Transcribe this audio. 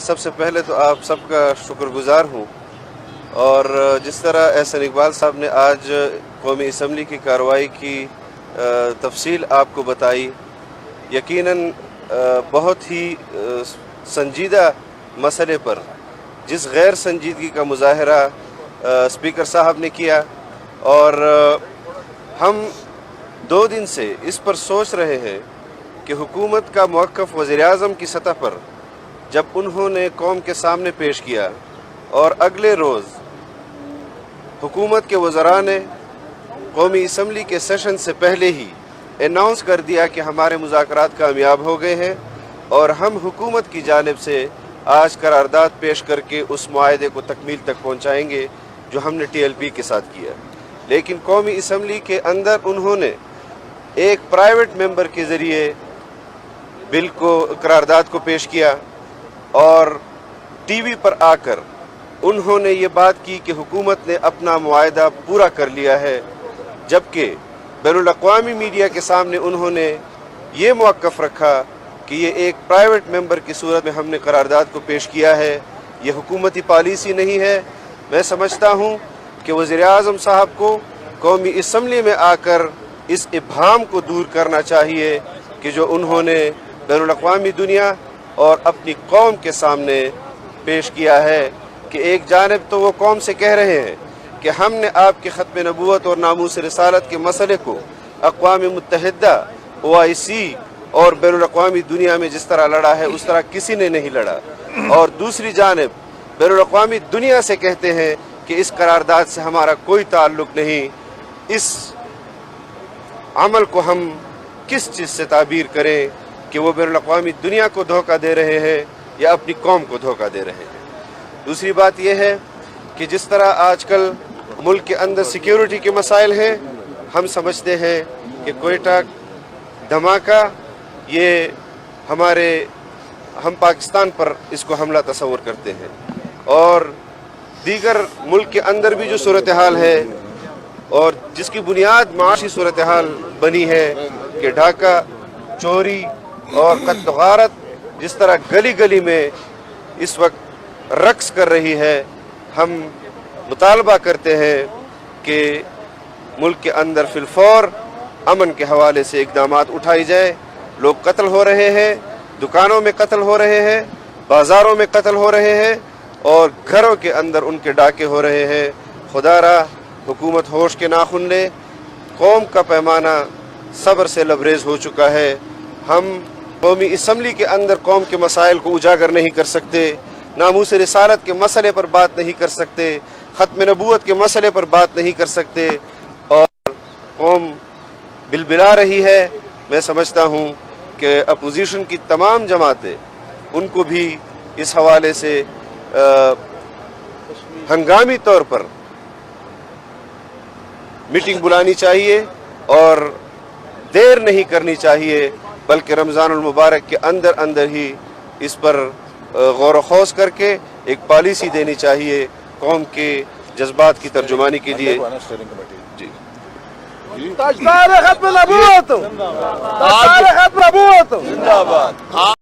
सबसे पहले तो आप सबका शुक्रगुजार हूँ और जिस तरह एहसन इकबाल साहब ने आज कौमी असम्बली की कार्रवाई की तफसील आपको बताई, यकीनन बहुत ही संजीदा मसले पर जिस गैर संजीदगी का मुजाहरा स्पीकर साहब ने किया और हम 2 दिन से इस पर सोच रहे हैं कि हुकूमत का मौक़िफ़ वज़ीर-ए-आज़म की सतह पर जब उन्होंने कौम के सामने पेश किया और अगले रोज़ हुकूमत के वज़रा ने कौमी असम्बली के सेशन से पहले ही अनाउंस कर दिया कि हमारे मुज़ाकरात कामयाब हो गए हैं और हम हुकूमत की जानिब से आज करारदाद पेश करके उस मुआहदे को तकमील तक पहुँचाएँगे जो हमने TLP के साथ किया। लेकिन कौमी असम्बली के अंदर उन्होंने एक प्राइवेट मेंबर के ज़रिए बिल को करारदाद को पेश किया और TV पर आकर उन्होंने ये बात की कि हुकूमत ने अपना मुआहदा पूरा कर लिया है, जबकि बैनुल-अक़वामी मीडिया के सामने उन्होंने ये मौक़िफ़ रखा कि ये एक प्राइवेट मेंबर की सूरत में हमने करारदाद को पेश किया है, ये हुकूमती पॉलिसी नहीं है। मैं समझता हूँ कि वज़ीर-ए-आज़म साहब को कौमी असम्बली में आकर इस इब्हाम को दूर करना चाहिए कि जो उन्होंने बैनुल-अक़वामी दुनिया और अपनी कौम के सामने पेश किया है कि एक जानिब तो वो कौम से कह रहे हैं कि हमने आपके ख़त्म नबूवत और नामूस रिसालत के मसले को अक़वाम मुत्तहिदा, OIC और बैनुल-अक़वामी दुनिया में जिस तरह लड़ा है उस तरह किसी ने नहीं लड़ा, और दूसरी जानिब बैनुल-अक़वामी दुनिया से कहते हैं कि इस करारदाद से हमारा कोई ताल्लुक़ नहीं। इस अमल को हम किस चीज़ से ताबीर करें कि वो बैनुल-अक़वामी दुनिया को धोखा दे रहे हैं या अपनी कौम को धोखा दे रहे हैं। दूसरी बात यह है कि जिस तरह आजकल मुल्क के अंदर सिक्योरिटी के मसाइल हैं, हम समझते हैं कि कोयटा धमाका ये हम पाकिस्तान पर इसको हमला तस्वर करते हैं, और दीगर मुल्क के अंदर भी जो सूरत हाल है और जिसकी बुनियाद माशी सूरत हाल बनी है कि ढाका चोरी और क़त्ल गारत जिस तरह गली गली में इस वक्त रक्स कर रही है, हम मुतालबा करते हैं कि मुल्क के अंदर फिलफौर अमन के हवाले से इक़दामात उठाई जाए। लोग कत्ल हो रहे हैं, दुकानों में कत्ल हो रहे हैं, बाज़ारों में कत्ल हो रहे हैं और घरों के अंदर उनके डाके हो रहे हैं। खुदारा हुकूमत होश के नाखुन ले, कौम का पैमाना सब्र से लबरेज हो चुका है। हम कौमी असम्बली के अंदर कौम के मसाइल को उजागर नहीं कर सकते, नामूस रिसालत के मसले पर बात नहीं कर सकते, ख़त्म नबूवत के मसले पर बात नहीं कर सकते और कौम बिलबिला रही है। मैं समझता हूँ कि अपोजिशन की तमाम जमातें उनको भी इस हवाले से हंगामी तौर पर मीटिंग बुलानी चाहिए और देर नहीं करनी चाहिए, बल्कि रमज़ानुल मुबारक के अंदर अंदर ही इस पर गौर ख़ौस करके एक पॉलिसी देनी चाहिए कौम के जज्बात की तर्जुमानी के लिए। जी